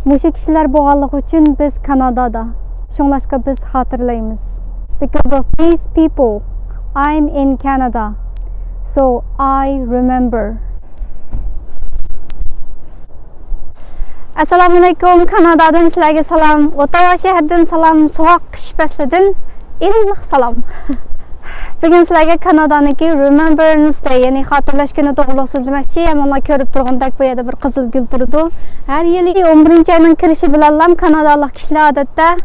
Muşu kişiler boğanlık üçün biz Kanada'da. Şunlaşka biz hatırlayımız. Because of these people, I'm in Canada. So I remember. Assalamualaikum, Kanadadan sizlarga salam. Ottawa shahrdan salam, sovuq qish faslidan iliq salam. Bugun sizlarga Kanadaniki Remembrance Day, ya'ni xotirlash kuni to'g'riliq so'zlamoqchi. Mana ko'rib turgandek bu yerda bir qizil gul turdi. Har yili 11-oyning kirishi bilan Kanadalik kishilar odatda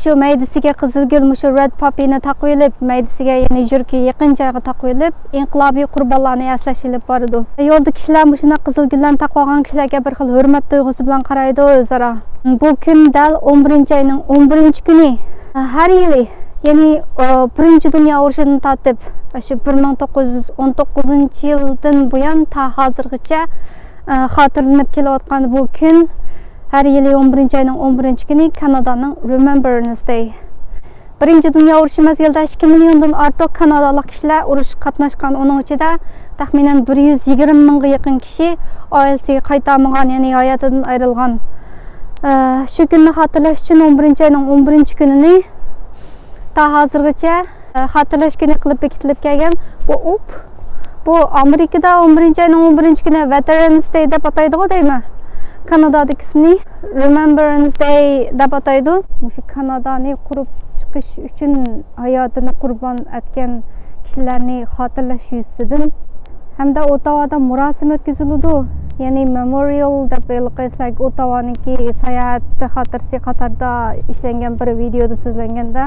shu maydasiga qizil gul, shu red poppyni taqib, maydasiga ya'ni yurki yaqin joyga taqib, inqilobiy qurbonlarni eslash ilib boradi. Yo'lda kishilar shuna qizil gullarni taqib olgan kishilarga bir xil hurmat tuyg'usi bilan qaraydi o'zaro. Bu kun dal 11-oyning 11-kuni har yili, ya'ni Birinchi dunyo urushidan tortib shu 1919-yildan buyon ta hozirgacha xotirlanib kelayotgan bu kun her yili 11-oyning 11-kuni Kanadaning Remembrance Day. Birinchi dunyo urushi mezgilida 2 milliondan ortiq kanadalik kishilar urush qatnashgan. Uning ichida taxminan 120 mingga yaqin kishi oilasiga qaytamagan, ya'ni hayotidan ayrilgan. Shu kunni xotirlash uchun 11-oyning 11-kunini ta hozirgacha xotirlash kuni qilib bekitilib kelgan. Bu Amerikada 11-oyning 11-kuni Veterans Day deb ataydigan deymi? Kanadadakisini Remembrance Day deb ataydi. Shu Kanadani qurib chiqish uchun hayotini qurbon etgan kishilarni xotirlash yuzasidan hamda Ottawada murosim o'tkaziladi. Ya'ni memorial deb e'lon Ottawaniki sayohat xotirasi qatorida ishlangan bir videoda so'zlanganda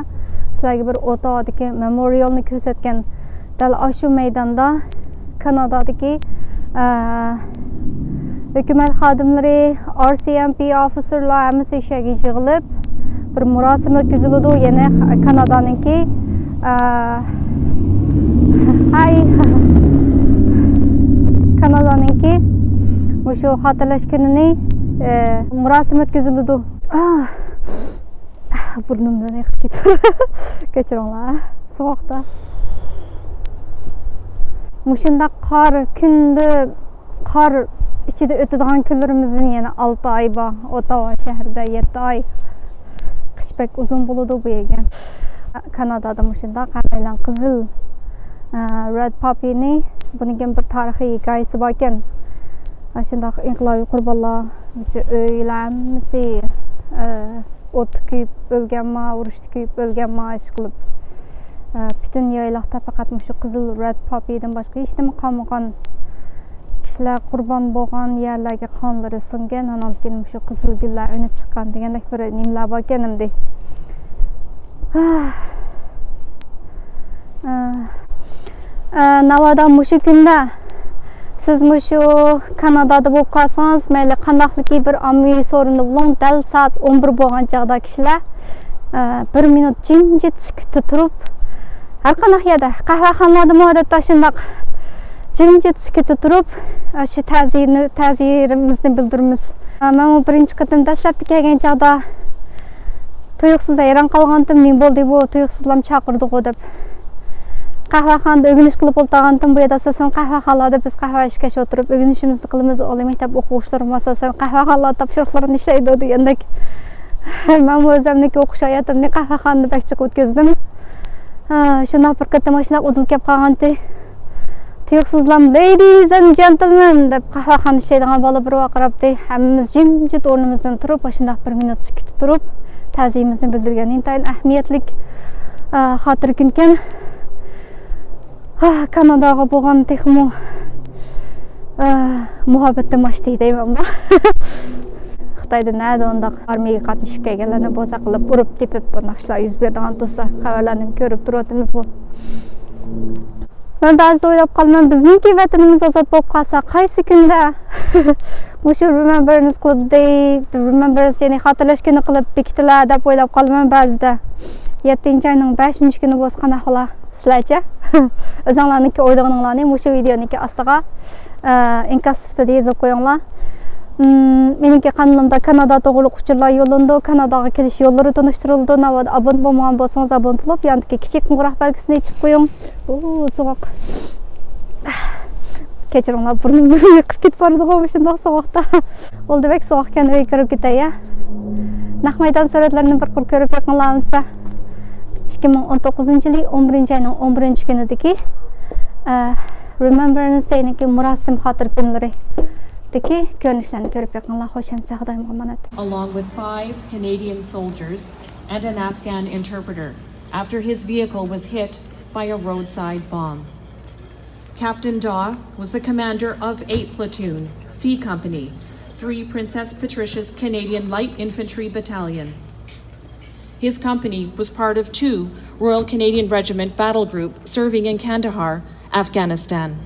sizlarga bir Ottawa'dagi memorialni ko'rsatgan. Dal shu maydonda Kanadadagi hukumat xodimlari, RCMP officerlar hammasi ishga yig'ilib bir murosim o'tkaziladi. Yana Kanadaniki Kanadaniki shu xotirlash kunini murosim o'tkaziladi. Burnimdan yiqib ketdi. Kechiringlar, sovuqda. Mushunda qor ichida o'tadigan kunlarimizning yana 6 oy bor. Ottawa shahrida 7 oy. Qish pek uzun bo'ladi bu yerga. Kanadada mushunda qanday qizil red poppyni buning bir tarixiy hikoyasi bor ekan. Shunda inqilobiy qurbonlar uylarimizni o't kuyib o'lganma, urushda kuyib o'lganma ish qilib butun yoyliqda faqat shu qizil red poppydan boshqa hech nima qolmagan. Kishilar qurbon bo'lgan yerlarga qonlari singan, anan keyin shu qizil gullar o'nib chiqqan degandek bir nimalar bor ekan endi. Navoda shu kunda siz shu Kanadada bo'lib qolsangiz, mayli qandaqliki bir ommaviy so'rinda bo'ling, dal soat 11 bo'lgan chog'da kishilar 1 minut jimjit sukutda turib, har qanday yerda qahvaxonalarda odatda shundaq jimjit sukutda turib, shu ta'ziyamizni bildiramiz. Men birinchi qatim dastlabda kelgan chog'da tuyuqsiz hayron qolgandim, men bo'ldi bu tuyuqsizlam chaqirdi-ku deb. Qahvaxonada o'g'inish qilib o'tirgandim. Bu yerda asosan qahvaxonalarda biz qahva ichishga o'tirib o'g'inishimizni qilamiz. Oliy maktab o'quvchilarim asosan qahvaxonalarda topshiriqlarni ishlaydi degandek. Men o'zimniki o'qish hayotimni qahvaxonada bakchiq o'tkazdim. Shunday bir qatim mashina o'tilib kelib qolgandi. Tuyuqsizlam ladies and gentlemen deb qahvaxonada ishlaydigan bola bir vaqirabdi. Hammamiz jimjit o'rnimizdan turib, shunday 1 minut sukutda turib, ta'ziyamizni bildirgan. Intayin ahamiyatli xotir kun ekan. Kanadaga bo'lgan texmo muhabbatdan mashti deyman bu. Xitoyda nada unda armiyaga qatnashib kelganlarni bo'lsa qilib urib tepib naqshlar yuz bergan bo'lsa xabarlarni ko'rib turibmiz bu. Men ba'zida o'ylab qolman, bizningki vatanimiz ozod bo'lib qolsa qaysi kunda shu Remembrance Club Day, Remembrance ya'ni xotirlash kuni qilib bekitilar deb o'ylab qolman ba'zida. 7-oyning 5-kuni bo'lsa qanaqa bo'lar? Sizlarcha o'zinglarniki o'ylaganinglarni shu videoniki ostiga inkas sifatida yozib qo'yinglar. Meniki kanalimda Kanada to'g'riliq uchurlar yo'llandi, Kanadaga kelish yo'llari tanishtirildi. Navoda abone bo'lmagan bo'lsangiz abone bo'lib, yandagi kichik qo'ng'iroq belgisini ichib qo'ying. Sovuq. Kechiringlar, burnimni yiqib ketib bordi-ku shunday sovuqda. Bo'ldi, bek sovuq ekan, uyga kirib ketay. Naq maydon suratlarini bir qur ko'rib yaqinlamsa 2019 yili 11 ayning 11 kunidagi Remembrance Day'niki murasim xotir kunlari dagi ko'rinishlarni ko'rib yaqinlar xo'shamsa Xudoyim omonat. Along with 5 Canadian soldiers and an Afghan interpreter after his vehicle was hit by a roadside bomb. Captain Daw was the commander of 8 Platoon, C Company, 3 Princess Patricia's Canadian Light Infantry Battalion. His company was part of 2 Royal Canadian Regiment Battle Group serving in Kandahar, Afghanistan.